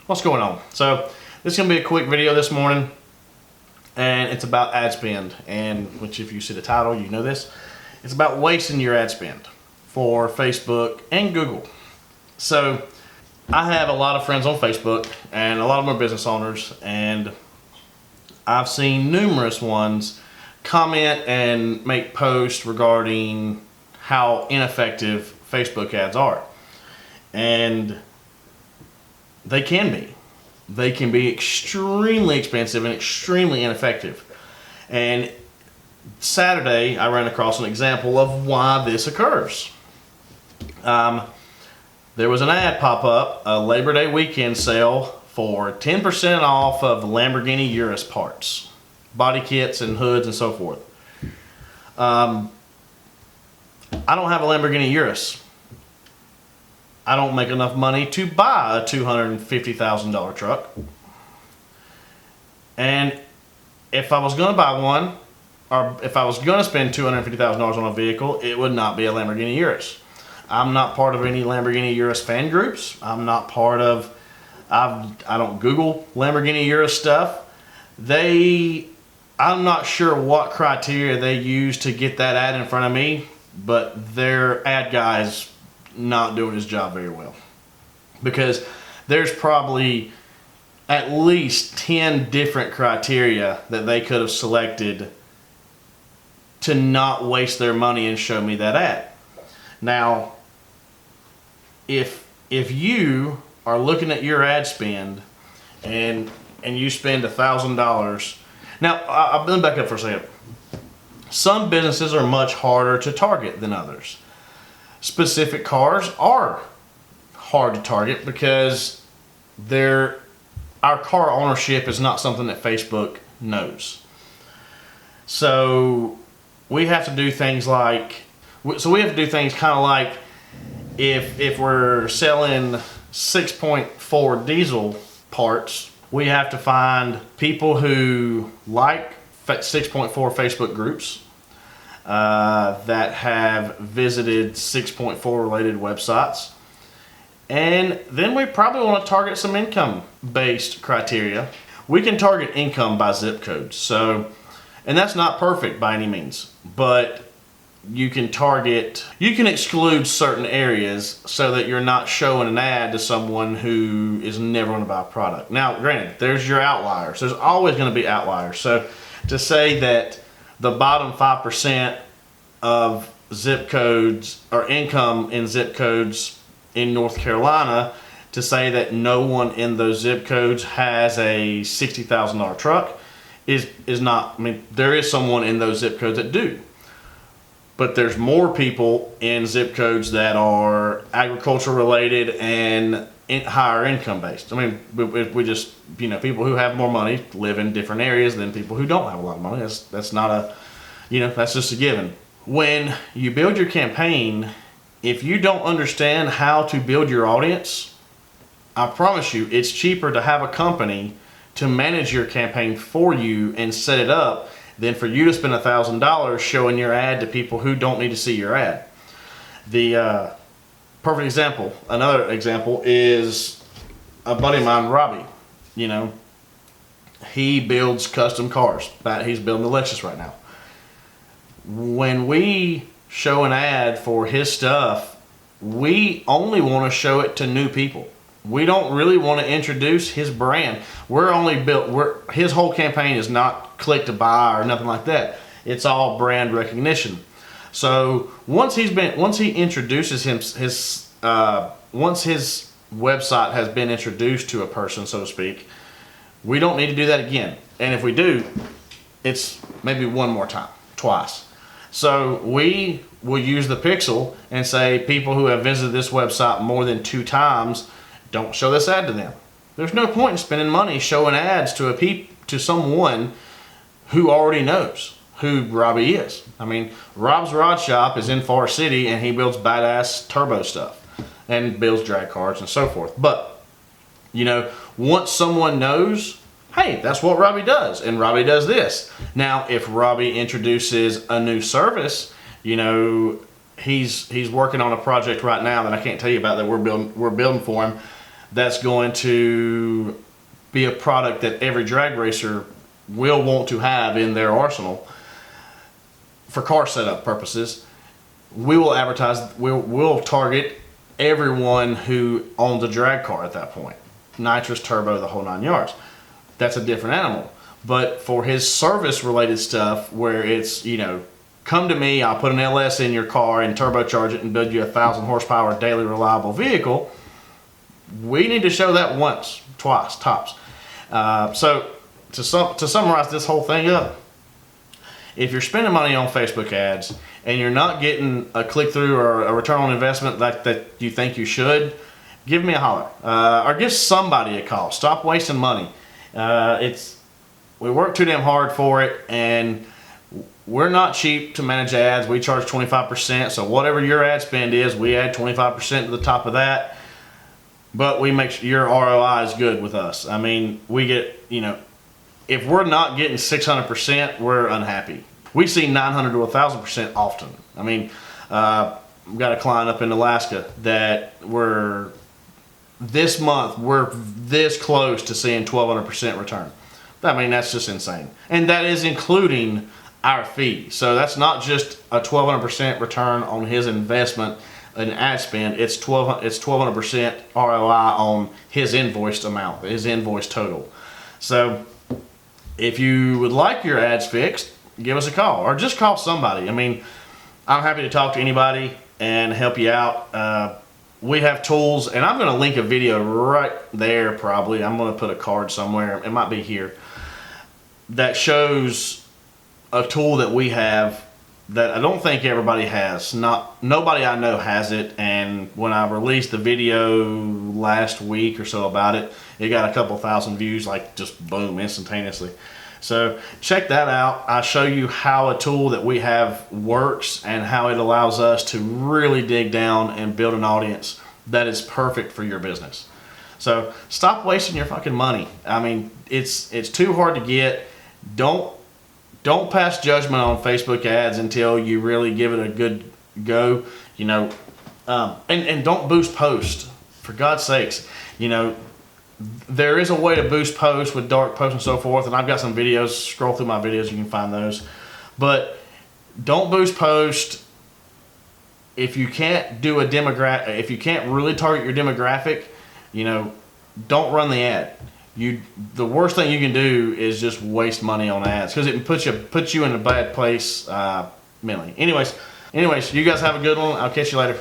What's going on? So this is going to be a quick video this morning, and it's about ad spend, and which if you see the title, you know this. It's about wasting your ad spend for Facebook and Google. So I have a lot of friends on Facebook, and a lot of them are business owners, and I've seen numerous ones comment and make posts regarding how ineffective Facebook ads are. And they can be. They can be extremely expensive and extremely ineffective. And Saturday, I ran across an example of why this occurs. There was an ad pop up, a Labor Day weekend sale for 10% off of Lamborghini Urus parts, body kits and hoods and so forth. I don't have a Lamborghini Urus. I don't make enough money to buy a $250,000 truck. And if I was going to buy one, or if I was going to spend $250,000 on a vehicle, it would not be a Lamborghini Urus. I'm not part of any Lamborghini Urus fan groups. I'm not part of, I don't Google Lamborghini Urus stuff. I'm not sure what criteria they use to get that ad in front of me, but their ad guy's not doing his job very well, because there's probably at least 10 different criteria that they could have selected to not waste their money and show me that ad. Now, if you are looking at your ad spend and you spend $1,000, now I'll back up for a second. Some businesses are much harder to target than others. Specific cars are hard to target because our car ownership is not something that Facebook knows. So we have to do things kind of like if we're selling 6.4 diesel parts, we have to find people who like 6.4 Facebook groups, that have visited 6.4 related websites. And then we probably want to target some income-based criteria. We can target income by zip codes. So, and that's not perfect by any means, but you can exclude certain areas so that you're not showing an ad to someone who is never going to buy a product. Now, granted, there's your outliers. There's always going to be outliers. So to say that the bottom 5% of zip codes or income in zip codes in North Carolina, to say that no one in those zip codes has a $60,000 truck is not, I mean, there is someone in those zip codes that do. But there's more people in zip codes that are agriculture related and higher income based. I mean, we just, people who have more money live in different areas than people who don't have a lot of money. That's not that's just a given. When you build your campaign, if you don't understand how to build your audience, I promise you it's cheaper to have a company to manage your campaign for you and set it up than for you to spend $1,000 showing your ad to people who don't need to see your ad. The perfect example, another example is a buddy of mine, Robbie. He builds custom cars. He's building the Lexus right now. When we show an ad for his stuff, we only want to show it to new people. We don't really want to introduce his brand. His whole campaign is not click to buy or nothing like that. It's all brand recognition. So once he introduces once his website has been introduced to a person, so to speak, we don't need to do that again. And if we do, it's maybe one more time, twice. So we will use the pixel and say people who have visited this website more than 2 times, don't show this ad to them. There's no point in spending money showing ads to someone who already knows who Robbie is. I mean, Rob's Rod Shop is in Forest City and he builds badass turbo stuff and builds drag cars and so forth. But, once someone knows, hey, that's what Robbie does, and Robbie does this. Now, if Robbie introduces a new service, he's working on a project right now that I can't tell you about that we're building for him. that's going to be a product that every drag racer will want to have in their arsenal for car setup purposes. We will advertise, we'll target everyone who owns a drag car at that point. Nitrous, turbo, the whole 9 yards. That's a different animal. But for his service related stuff where it's, you know, come to me, I'll put an LS in your car and turbocharge it and build you a 1,000 horsepower daily reliable vehicle, we need to show that once, twice, tops. So to summarize this whole thing up, if you're spending money on Facebook ads and you're not getting a click-through or a return on investment that you think you should, give me a holler. Or give somebody a call. Stop wasting money. We work too damn hard for it, and we're not cheap to manage ads. We charge 25%, so whatever your ad spend is, we add 25% to the top of that. But we make sure your ROI is good with us. I mean, we get, you know, if we're not getting 600%, we're unhappy. We see 900 to 1,000% often. I mean, we've got a client up in Alaska that this month we're this close to seeing 1,200% return. I mean, that's just insane. And that is including our fee. So that's not just a 1,200% return on his investment in ad spend. It's 1,200% ROI on his invoiced amount, his invoice total. So if you would like your ads fixed, give us a call or just call somebody. I mean, I'm happy to talk to anybody and help you out. We have tools, and I'm going to link a video right there probably. I'm going to put a card somewhere. It might be here. That shows a tool that we have that I don't think everybody has. Nobody I know has it, and when I released the video last week or so about it, it got a couple thousand views, like just boom, instantaneously. So check that out. I show you how a tool that we have works and how it allows us to really dig down and build an audience that is perfect for your business. So stop wasting your fucking money. I mean, it's too hard to get. Don't pass judgment on Facebook ads until you really give it a good go. You know, and don't boost post, for God's sakes. You know, there is a way to boost posts with dark posts and so forth, and I've got some videos. Scroll through my videos, you can find those. But don't boost post if you can't do a demographic. If you can't really target your demographic, you know, don't run the ad. The worst thing you can do is just waste money on ads because it puts you in a bad place mentally. Anyways, you guys have a good one. I'll catch you later.